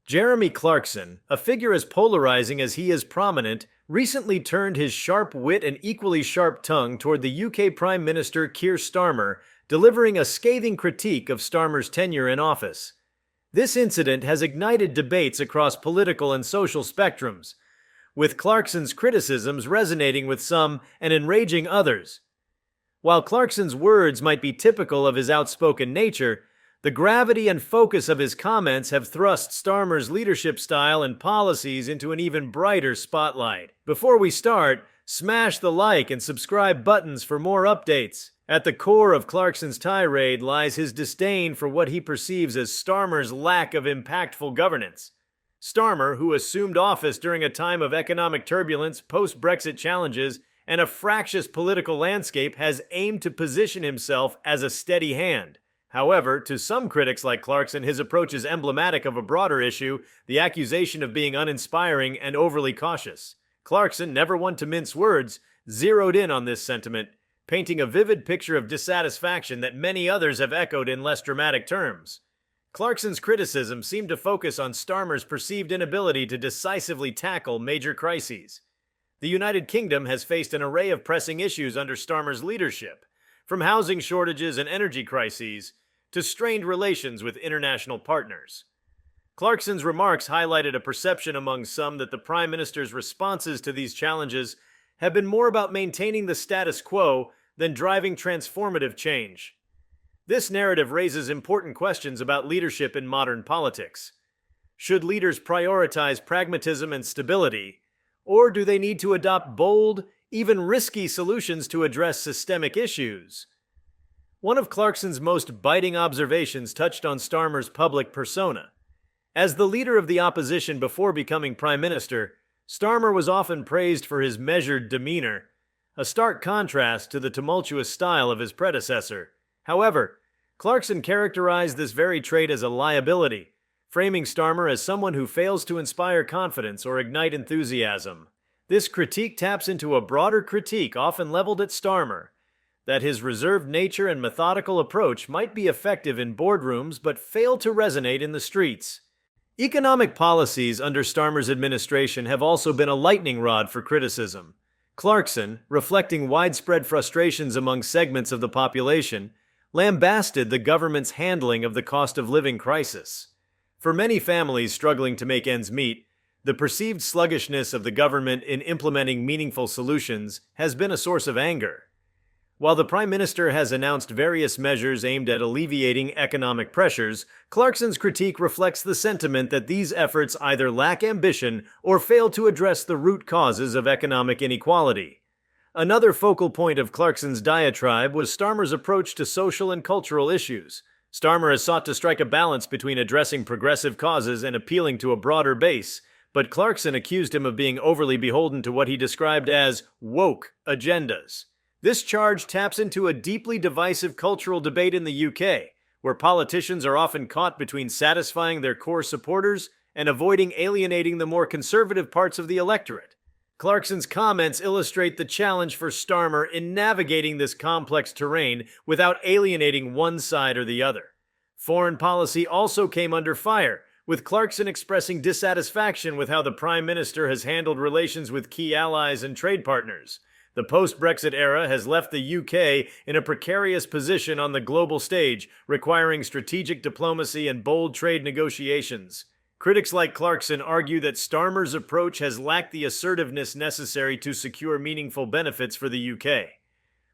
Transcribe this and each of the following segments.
Jeremy Clarkson, a figure as polarizing as he is prominent, recently turned his sharp wit and equally sharp tongue toward the UK Prime Minister Keir Starmer, delivering a scathing critique of Starmer's tenure in office. This incident has ignited debates across political and social spectrums, with Clarkson's criticisms resonating with some and enraging others. While Clarkson's words might be typical of his outspoken nature, the gravity and focus of his comments have thrust Starmer's leadership style and policies into an even brighter spotlight. Before we start, smash the like and subscribe buttons for more updates. At the core of Clarkson's tirade lies his disdain for what he perceives as Starmer's lack of impactful governance. Starmer, who assumed office during a time of economic turbulence, post-Brexit challenges, and a fractious political landscape, has aimed to position himself as a steady hand. However, to some critics like Clarkson, his approach is emblematic of a broader issue, the accusation of being uninspiring and overly cautious. Clarkson, never one to mince words, zeroed in on this sentiment, painting a vivid picture of dissatisfaction that many others have echoed in less dramatic terms. Clarkson's criticism seemed to focus on Starmer's perceived inability to decisively tackle major crises. The United Kingdom has faced an array of pressing issues under Starmer's leadership, from housing shortages and energy crises to strained relations with international partners. Clarkson's remarks highlighted a perception among some that the Prime Minister's responses to these challenges have been more about maintaining the status quo than driving transformative change. This narrative raises important questions about leadership in modern politics. Should leaders prioritize pragmatism and stability, or do they need to adopt bold, even risky solutions to address systemic issues? One of Clarkson's most biting observations touched on Starmer's public persona. As the leader of the opposition before becoming Prime Minister, Starmer was often praised for his measured demeanor, a stark contrast to the tumultuous style of his predecessor. However, Clarkson characterized this very trait as a liability, framing Starmer as someone who fails to inspire confidence or ignite enthusiasm. This critique taps into a broader critique often leveled at Starmer, that his reserved nature and methodical approach might be effective in boardrooms but fail to resonate in the streets. Economic policies under Starmer's administration have also been a lightning rod for criticism. Clarkson, reflecting widespread frustrations among segments of the population, lambasted the government's handling of the cost of living crisis. For many families struggling to make ends meet, the perceived sluggishness of the government in implementing meaningful solutions has been a source of anger. While the Prime Minister has announced various measures aimed at alleviating economic pressures, Clarkson's critique reflects the sentiment that these efforts either lack ambition or fail to address the root causes of economic inequality. Another focal point of Clarkson's diatribe was Starmer's approach to social and cultural issues. Starmer has sought to strike a balance between addressing progressive causes and appealing to a broader base, but Clarkson accused him of being overly beholden to what he described as woke agendas. This charge taps into a deeply divisive cultural debate in the UK, where politicians are often caught between satisfying their core supporters and avoiding alienating the more conservative parts of the electorate. Clarkson's comments illustrate the challenge for Starmer in navigating this complex terrain without alienating one side or the other. Foreign policy also came under fire, with Clarkson expressing dissatisfaction with how the Prime Minister has handled relations with key allies and trade partners. The post-Brexit era has left the UK in a precarious position on the global stage, requiring strategic diplomacy and bold trade negotiations. Critics like Clarkson argue that Starmer's approach has lacked the assertiveness necessary to secure meaningful benefits for the UK.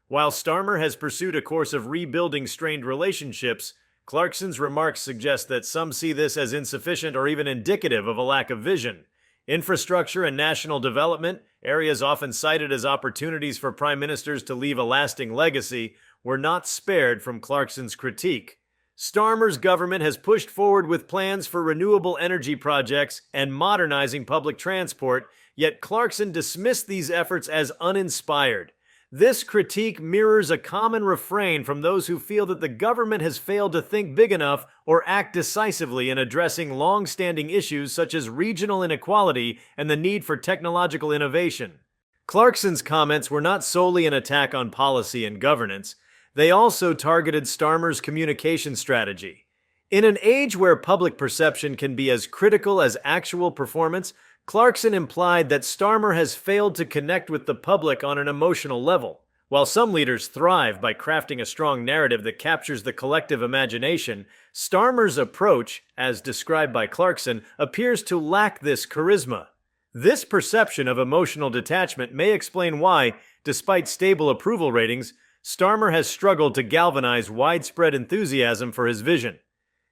While Starmer has pursued a course of rebuilding strained relationships, Clarkson's remarks suggest that some see this as insufficient or even indicative of a lack of vision. Infrastructure and national development, areas often cited as opportunities for prime ministers to leave a lasting legacy, were not spared from Clarkson's critique. Starmer's government has pushed forward with plans for renewable energy projects and modernizing public transport, yet Clarkson dismissed these efforts as uninspired. This critique mirrors a common refrain from those who feel that the government has failed to think big enough or act decisively in addressing long-standing issues such as regional inequality and the need for technological innovation. Clarkson's comments were not solely an attack on policy and governance. They also targeted Starmer's communication strategy. In an age where public perception can be as critical as actual performance, Clarkson implied that Starmer has failed to connect with the public on an emotional level. While some leaders thrive by crafting a strong narrative that captures the collective imagination, Starmer's approach, as described by Clarkson, appears to lack this charisma. This perception of emotional detachment may explain why, despite stable approval ratings, Starmer has struggled to galvanize widespread enthusiasm for his vision.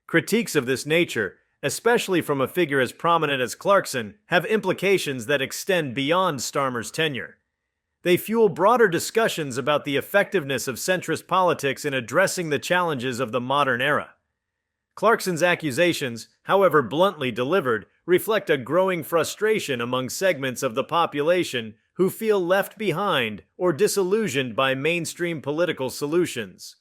Critiques of this nature, especially from a figure as prominent as Clarkson, have implications that extend beyond Starmer's tenure. They fuel broader discussions about the effectiveness of centrist politics in addressing the challenges of the modern era. Clarkson's accusations, however bluntly delivered, reflect a growing frustration among segments of the population who feel left behind or disillusioned by mainstream political solutions.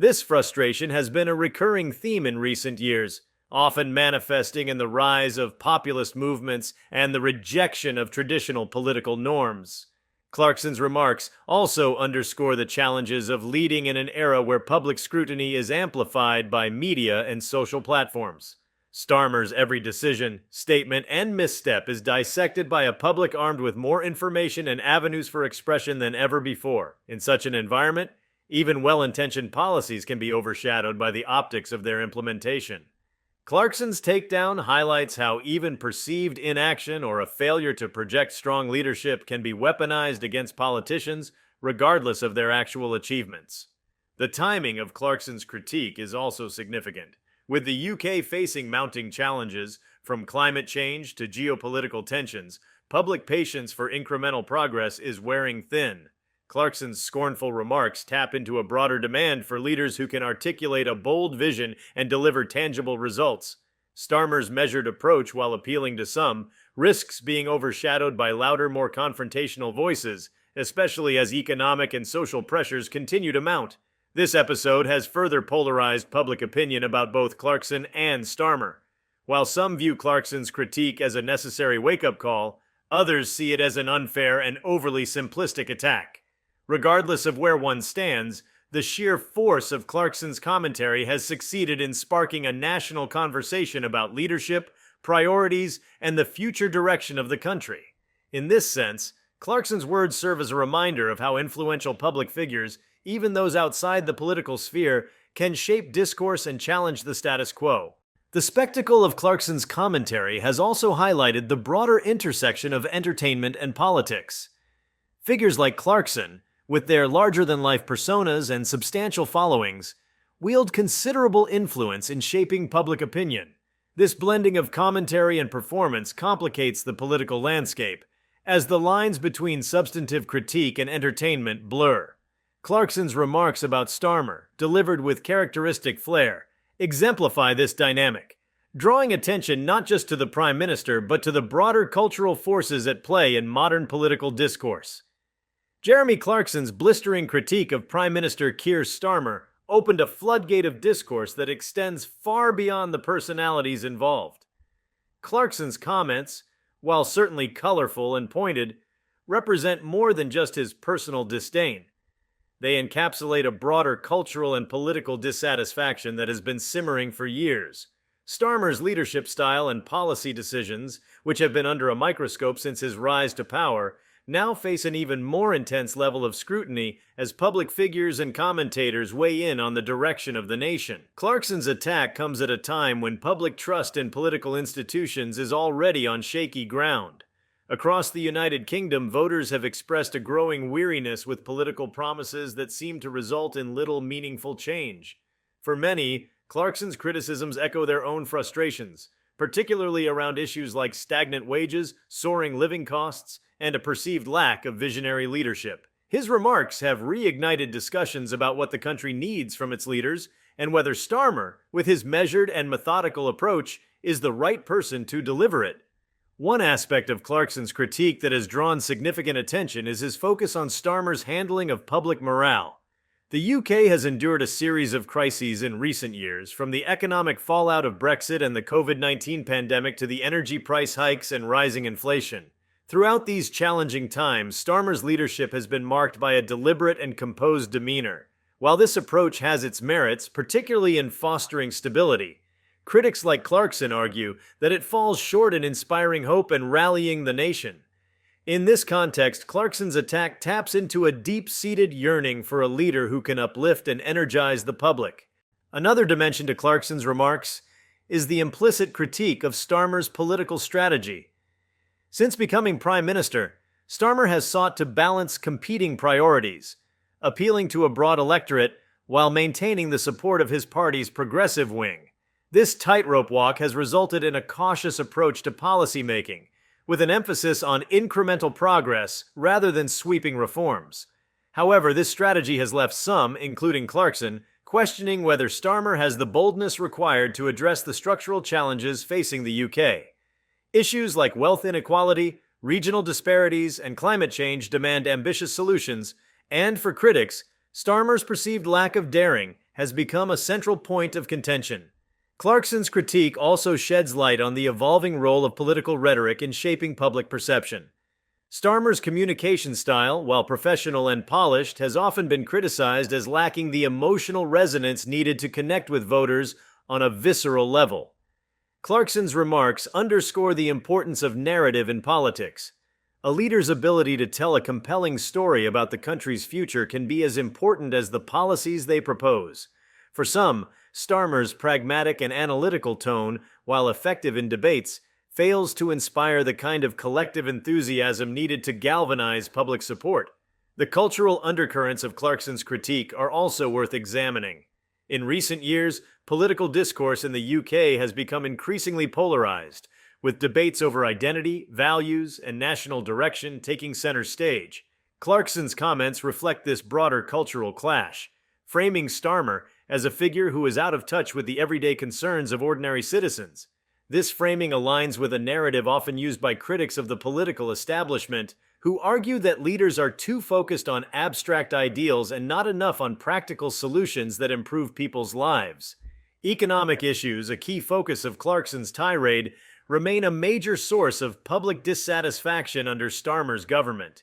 This frustration has been a recurring theme in recent years, often manifesting in the rise of populist movements and the rejection of traditional political norms. Clarkson's remarks also underscore the challenges of leading in an era where public scrutiny is amplified by media and social platforms. Starmer's every decision, statement, and misstep is dissected by a public armed with more information and avenues for expression than ever before. In such an environment, even well-intentioned policies can be overshadowed by the optics of their implementation. Clarkson's takedown highlights how even perceived inaction or a failure to project strong leadership can be weaponized against politicians, regardless of their actual achievements. The timing of Clarkson's critique is also significant. With the UK facing mounting challenges, from climate change to geopolitical tensions, public patience for incremental progress is wearing thin. Clarkson's scornful remarks tap into a broader demand for leaders who can articulate a bold vision and deliver tangible results. Starmer's measured approach, while appealing to some, risks being overshadowed by louder, more confrontational voices, especially as economic and social pressures continue to mount. This episode has further polarized public opinion about both Clarkson and Starmer. While some view Clarkson's critique as a necessary wake-up call, others see it as an unfair and overly simplistic attack. Regardless of where one stands, the sheer force of Clarkson's commentary has succeeded in sparking a national conversation about leadership, priorities, and the future direction of the country. In this sense, Clarkson's words serve as a reminder of how influential public figures, even those outside the political sphere, can shape discourse and challenge the status quo. The spectacle of Clarkson's commentary has also highlighted the broader intersection of entertainment and politics. Figures like Clarkson, with their larger-than-life personas and substantial followings, wield considerable influence in shaping public opinion. This blending of commentary and performance complicates the political landscape, as the lines between substantive critique and entertainment blur. Clarkson's remarks about Starmer, delivered with characteristic flair, exemplify this dynamic, drawing attention not just to the Prime Minister but to the broader cultural forces at play in modern political discourse. Jeremy Clarkson's blistering critique of Prime Minister Keir Starmer opened a floodgate of discourse that extends far beyond the personalities involved. Clarkson's comments, while certainly colorful and pointed, represent more than just his personal disdain. They encapsulate a broader cultural and political dissatisfaction that has been simmering for years. Starmer's leadership style and policy decisions, which have been under a microscope since his rise to power, now face an even more intense level of scrutiny as public figures and commentators weigh in on the direction of the nation. Clarkson's attack comes at a time when public trust in political institutions is already on shaky ground. Across the United Kingdom, voters have expressed a growing weariness with political promises that seem to result in little meaningful change. For many, Clarkson's criticisms echo their own frustrations, particularly around issues like stagnant wages, soaring living costs, and a perceived lack of visionary leadership. His remarks have reignited discussions about what the country needs from its leaders and whether Starmer, with his measured and methodical approach, is the right person to deliver it. One aspect of Clarkson's critique that has drawn significant attention is his focus on Starmer's handling of public morale. The UK has endured a series of crises in recent years, from the economic fallout of Brexit and the COVID-19 pandemic to the energy price hikes and rising inflation. Throughout these challenging times, Starmer's leadership has been marked by a deliberate and composed demeanor. While this approach has its merits, particularly in fostering stability, critics like Clarkson argue that it falls short in inspiring hope and rallying the nation. In this context, Clarkson's attack taps into a deep-seated yearning for a leader who can uplift and energize the public. Another dimension to Clarkson's remarks is the implicit critique of Starmer's political strategy. Since becoming Prime Minister, Starmer has sought to balance competing priorities, appealing to a broad electorate while maintaining the support of his party's progressive wing. This tightrope walk has resulted in a cautious approach to policymaking, with an emphasis on incremental progress rather than sweeping reforms. However, this strategy has left some, including Clarkson, questioning whether Starmer has the boldness required to address the structural challenges facing the UK. Issues like wealth inequality, regional disparities, and climate change demand ambitious solutions, and for critics, Starmer's perceived lack of daring has become a central point of contention. Clarkson's critique also sheds light on the evolving role of political rhetoric in shaping public perception. Starmer's communication style, while professional and polished, has often been criticized as lacking the emotional resonance needed to connect with voters on a visceral level. Clarkson's remarks underscore the importance of narrative in politics. A leader's ability to tell a compelling story about the country's future can be as important as the policies they propose. For some, Starmer's pragmatic and analytical tone, while effective in debates, fails to inspire the kind of collective enthusiasm needed to galvanize public support. The cultural undercurrents of Clarkson's critique are also worth examining. In recent years, political discourse in the UK has become increasingly polarized, with debates over identity, values, and national direction taking center stage. Clarkson's comments reflect this broader cultural clash, framing Starmer as a figure who is out of touch with the everyday concerns of ordinary citizens. This framing aligns with a narrative often used by critics of the political establishment, who argue that leaders are too focused on abstract ideals and not enough on practical solutions that improve people's lives. Economic issues, a key focus of Clarkson's tirade, remain a major source of public dissatisfaction under Starmer's government.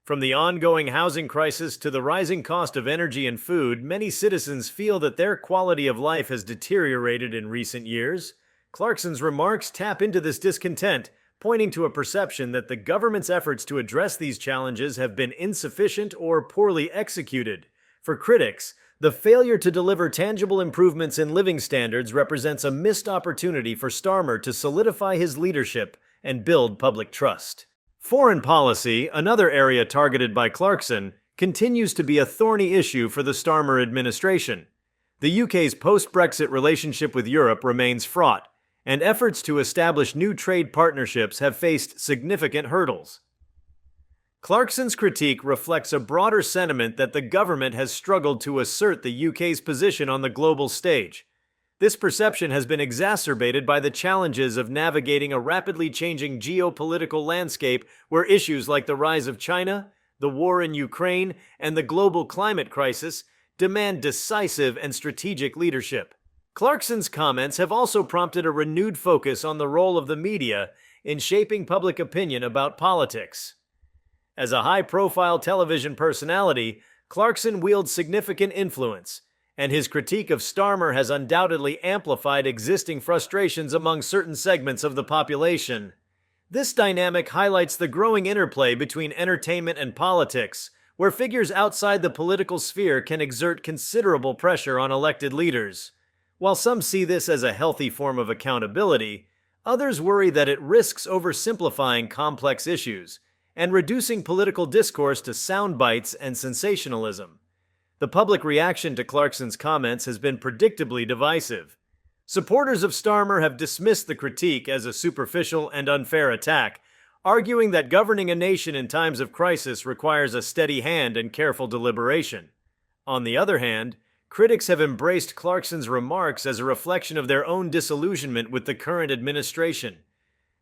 From the ongoing housing crisis to the rising cost of energy and food, many citizens feel that their quality of life has deteriorated in recent years. Clarkson's remarks tap into this discontent, pointing to a perception that the government's efforts to address these challenges have been insufficient or poorly executed. For critics, the failure to deliver tangible improvements in living standards represents a missed opportunity for Starmer to solidify his leadership and build public trust. Foreign policy, another area targeted by Clarkson, continues to be a thorny issue for the Starmer administration. The UK's post-Brexit relationship with Europe remains fraught, and efforts to establish new trade partnerships have faced significant hurdles. Clarkson's critique reflects a broader sentiment that the government has struggled to assert the UK's position on the global stage. This perception has been exacerbated by the challenges of navigating a rapidly changing geopolitical landscape where issues like the rise of China, the war in Ukraine, and the global climate crisis demand decisive and strategic leadership. Clarkson's comments have also prompted a renewed focus on the role of the media in shaping public opinion about politics. As a high-profile television personality, Clarkson wields significant influence, and his critique of Starmer has undoubtedly amplified existing frustrations among certain segments of the population. This dynamic highlights the growing interplay between entertainment and politics, where figures outside the political sphere can exert considerable pressure on elected leaders. While some see this as a healthy form of accountability, others worry that it risks oversimplifying complex issues and reducing political discourse to sound bites and sensationalism. The public reaction to Clarkson's comments has been predictably divisive. Supporters of Starmer have dismissed the critique as a superficial and unfair attack, arguing that governing a nation in times of crisis requires a steady hand and careful deliberation. On the other hand, critics have embraced Clarkson's remarks as a reflection of their own disillusionment with the current administration.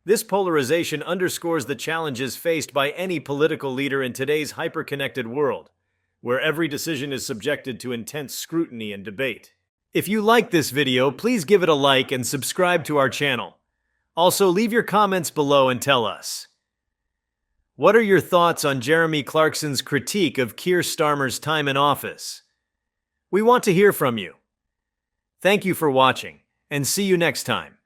This polarization underscores the challenges faced by any political leader in today's hyper-connected world, where every decision is subjected to intense scrutiny and debate. If you like this video, please give it a like and subscribe to our channel. Also, leave your comments below and tell us. What are your thoughts on Jeremy Clarkson's critique of Keir Starmer's time in office? We want to hear from you. Thank you for watching, and see you next time.